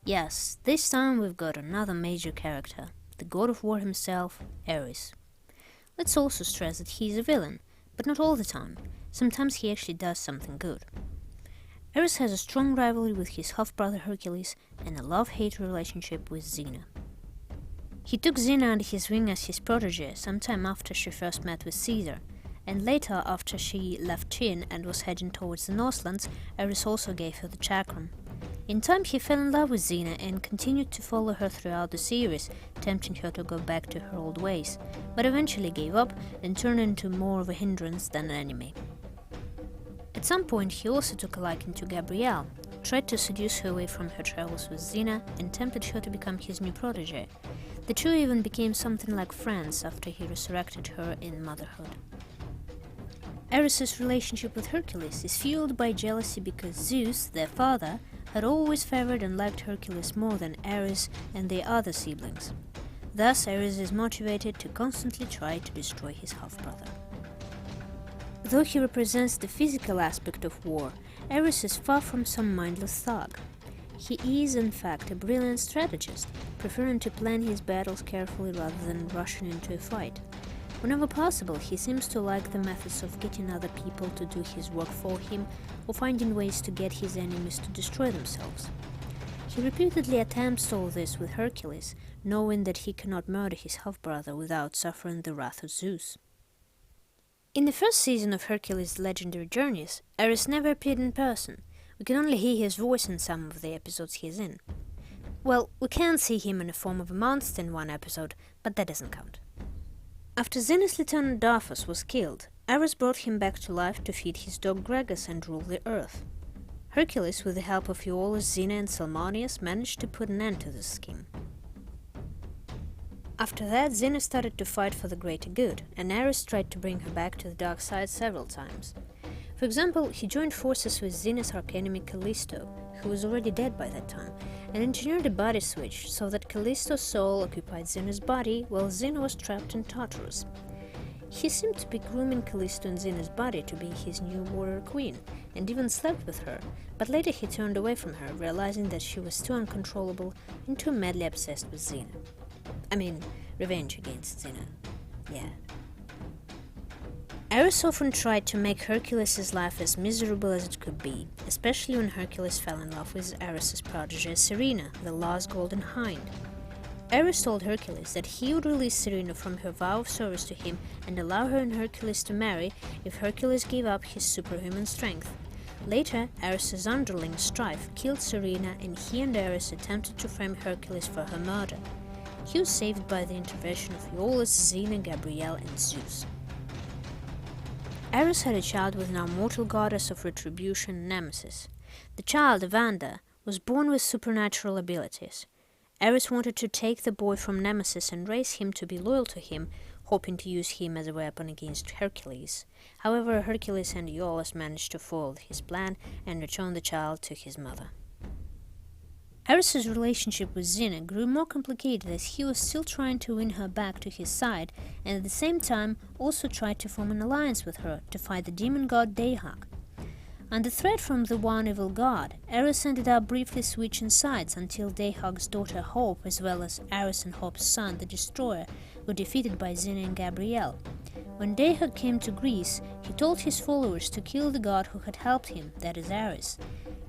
Yes, this time we've got another major character, the god of war himself, Ares. Let's also stress that he is a villain, but not all the time. Sometimes he actually does something good. Ares has a strong rivalry with his half-brother Hercules and a love-hate relationship with Xena. He took Xena under his wing as his protege sometime after she first met with Caesar, and later after she left Chian and was heading towards the Northlands, Ares also gave her the chakram. In time he fell in love with Xena and continued to follow her throughout the series, tempting her to go back to her old ways, but eventually gave up and turned into more of a hindrance than an enemy. At some point he also took a liking to Gabrielle, tried to seduce her away from her travels with Xena and tempted her to become his new protege. The two even became something like friends after he resurrected her in motherhood. Ares' relationship with Hercules is fueled by jealousy because Zeus, their father, had always favored and liked Hercules more than Ares and their other siblings. Thus, Ares is motivated to constantly try to destroy his half-brother. Though he represents the physical aspect of war, Ares is far from some mindless thug. He is, in fact, a brilliant strategist, preferring to plan his battles carefully rather than rushing into a fight. Whenever possible, he seems to like the methods of getting other people to do his work for him or finding ways to get his enemies to destroy themselves. He repeatedly attempts all this with Hercules, knowing that he cannot murder his half-brother without suffering the wrath of Zeus. In the first season of Hercules' legendary journeys, Ares never appeared in person. We can only hear his voice in some of the episodes he is in. Well, we can see him in the form of a monster in one episode, but that doesn't count. After Xena's lieutenant Daphos was killed, Ares brought him back to life to feed his dog Gregus and rule the earth. Hercules, with the help of Iolaus, Xena and Salmoneus, managed to put an end to this scheme. After that, Xena started to fight for the greater good, and Ares tried to bring her back to the dark side several times. For example, he joined forces with Xena's archenemy Callisto, who was already dead by that time, and engineered a body switch so that Callisto's soul occupied Xena's body while Xena was trapped in Tartarus. He seemed to be grooming Callisto and Xena's body to be his new warrior queen, and even slept with her, but later he turned away from her, realizing that she was too uncontrollable and too madly obsessed with Xena. I mean, revenge against Xena. Yeah. Ares often tried to make Hercules' life as miserable as it could be, especially when Hercules fell in love with Ares' protege Serena, the last golden hind. Ares told Hercules that he would release Serena from her vow of service to him and allow her and Hercules to marry if Hercules gave up his superhuman strength. Later, Ares' underling Strife killed Serena, and he and Ares attempted to frame Hercules for her murder. He was saved by the intervention of Iolaus, Xena, Gabrielle, and Zeus. Ares had a child with an immortal goddess of retribution, Nemesis. The child, Evander, was born with supernatural abilities. Ares wanted to take the boy from Nemesis and raise him to be loyal to him, hoping to use him as a weapon against Hercules. However, Hercules and Iolaus managed to foil his plan and return the child to his mother. Ares' relationship with Xena grew more complicated as he was still trying to win her back to his side, and at the same time also tried to form an alliance with her to fight the demon god Dahak. Under threat from the one evil god, Ares ended up briefly switching sides until Dahak's daughter Hope, as well as Ares and Hope's son, the Destroyer, were defeated by Xena and Gabrielle. When Dahak came to Greece, he told his followers to kill the god who had helped him, that is Ares.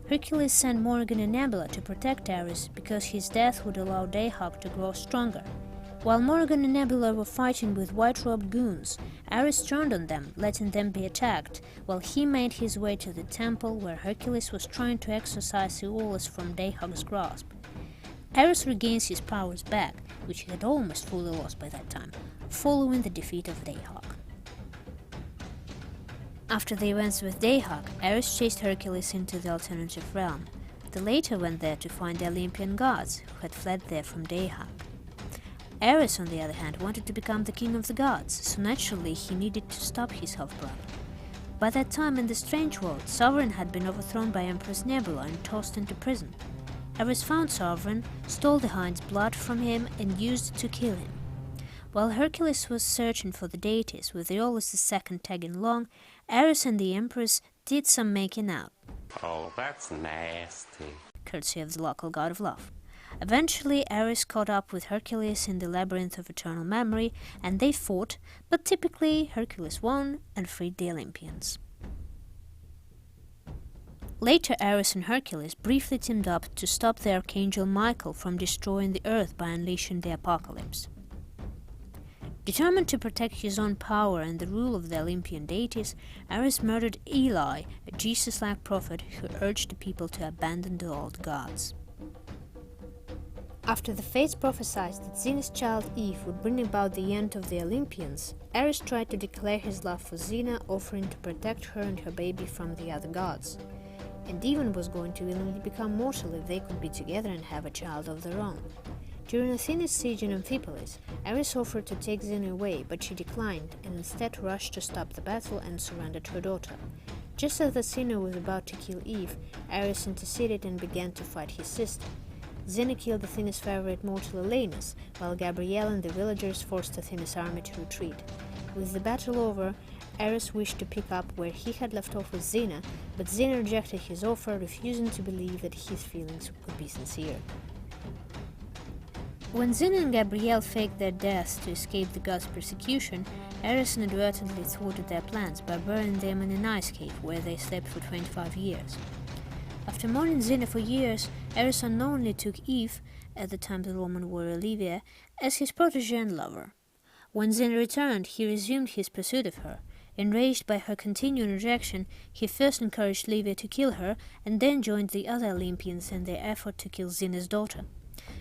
Hercules sent Morgan and Nebula to protect Ares because his death would allow Dahak to grow stronger. While Morgan and Nebula were fighting with white-robed goons, Ares turned on them, letting them be attacked, while he made his way to the temple where Hercules was trying to exorcise Iolaus from Dahak's grasp. Ares regains his powers back, which he had almost fully lost by that time, following the defeat of Dahak. After the events with Dahak, Ares chased Hercules into the alternative realm. The latter went there to find the Olympian gods, who had fled there from Dahak. Ares, on the other hand, wanted to become the king of the gods, so naturally he needed to stop his half-brother. By that time in the strange world, Sovereign had been overthrown by Empress Nebula and tossed into prison. Ares found Sovereign, stole the hind's blood from him, and used it to kill him. While Hercules was searching for the deities, with Iolaus II tagging along, Ares and the Empress did some making out. Oh, that's nasty. Courtesy of the local god of love. Eventually, Ares caught up with Hercules in the labyrinth of eternal memory, and they fought, but typically Hercules won and freed the Olympians. Later, Ares and Hercules briefly teamed up to stop the archangel Michael from destroying the earth by unleashing the apocalypse. Determined to protect his own power and the rule of the Olympian deities, Ares murdered Eli, a Jesus-like prophet who urged the people to abandon the old gods. After the fates prophesied that Xena's child Eve would bring about the end of the Olympians, Ares tried to declare his love for Xena, offering to protect her and her baby from the other gods, and even was going to willingly become mortal if they could be together and have a child of their own. During Athena's siege in Amphipolis, Ares offered to take Xena away, but she declined and instead rushed to stop the battle and surrendered her daughter. Just as Athena was about to kill Eve, Ares interceded and began to fight his sister. Xena killed Athena's favorite mortal Iolaus, while Gabrielle and the villagers forced Athena's army to retreat. With the battle over, Ares wished to pick up where he had left off with Xena, but Xena rejected his offer, refusing to believe that his feelings could be sincere. When Xena and Gabrielle faked their deaths to escape the gods' persecution, Ares inadvertently thwarted their plans by burying them in an ice cave where they slept for 25 years. After mourning Xena for years, Ares unknowingly took Eve, at the time the Roman warrior Olivia, as his protege and lover. When Xena returned, he resumed his pursuit of her. Enraged by her continuing rejection, he first encouraged Livia to kill her, and then joined the other Olympians in their effort to kill Xena's daughter.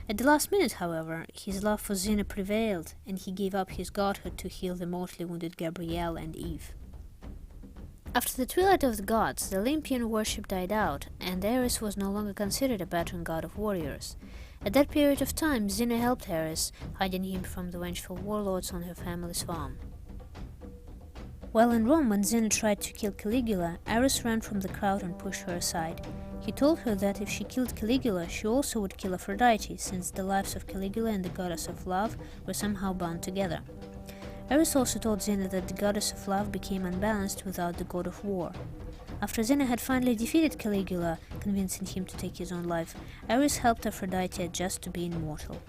At the last minute, however, his love for Xena prevailed, and he gave up his godhood to heal the mortally wounded Gabrielle and Eve. After the twilight of the gods, the Olympian worship died out, and Ares was no longer considered a patron god of warriors. At that period of time, Xena helped Ares, hiding him from the vengeful warlords on her family's farm. While in Rome, when Xena tried to kill Caligula, Ares ran from the crowd and pushed her aside. He told her that if she killed Caligula, she also would kill Aphrodite, since the lives of Caligula and the goddess of love were somehow bound together. Ares also told Xena that the goddess of love became unbalanced without the god of war. After Xena had finally defeated Caligula, convincing him to take his own life, Ares helped Aphrodite adjust to being mortal.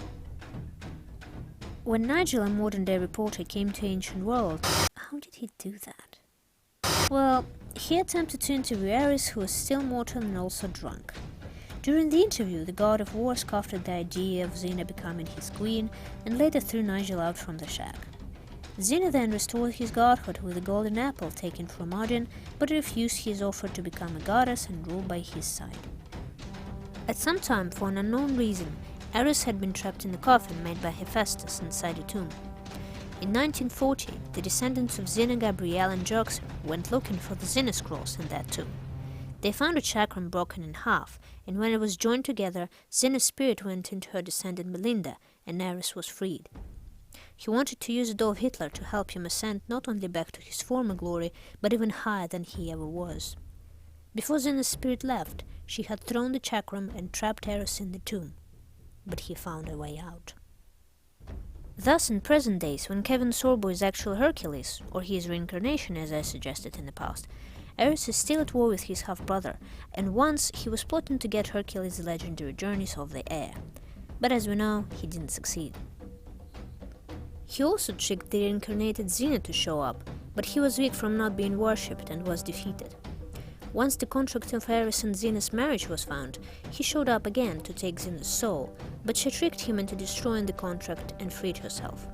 When Nigel, a modern-day reporter, came to ancient world, how did he do that? Well, he attempted to interview Ares, who was still mortal and also drunk. During the interview, the god of war scoffed at the idea of Xena becoming his queen and later threw Nigel out from the shack. Xena then restored his godhood with a golden apple taken from Odin, but refused his offer to become a goddess and rule by his side. At some time, for an unknown reason, Ares had been trapped in a coffin made by Hephaestus inside a tomb. In 1940, the descendants of Xena, Gabrielle, and Joxer went looking for the Xena scrolls in that tomb. They found a chakram broken in half, and when it was joined together, Xena's spirit went into her descendant Melinda, and Ares was freed. He wanted to use Adolf Hitler to help him ascend not only back to his former glory, but even higher than he ever was. Before Xena's spirit left, she had thrown the chakram and trapped Ares in the tomb, but he found a way out. Thus, in present days, when Kevin Sorbo is actual Hercules, or his reincarnation as I suggested in the past, Ares is still at war with his half-brother, and once he was plotting to get Hercules' legendary journeys of the air. But as we know, he didn't succeed. He also tricked the reincarnated Xena to show up, but he was weak from not being worshipped and was defeated. Once the contract of Ares and Xena's marriage was found, he showed up again to take Xena's soul, but she tricked him into destroying the contract and freed herself.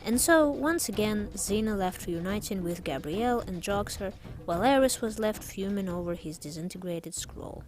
And so, once again, Xena left reuniting with Gabrielle and Joxer, while Ares was left fuming over his disintegrated scroll.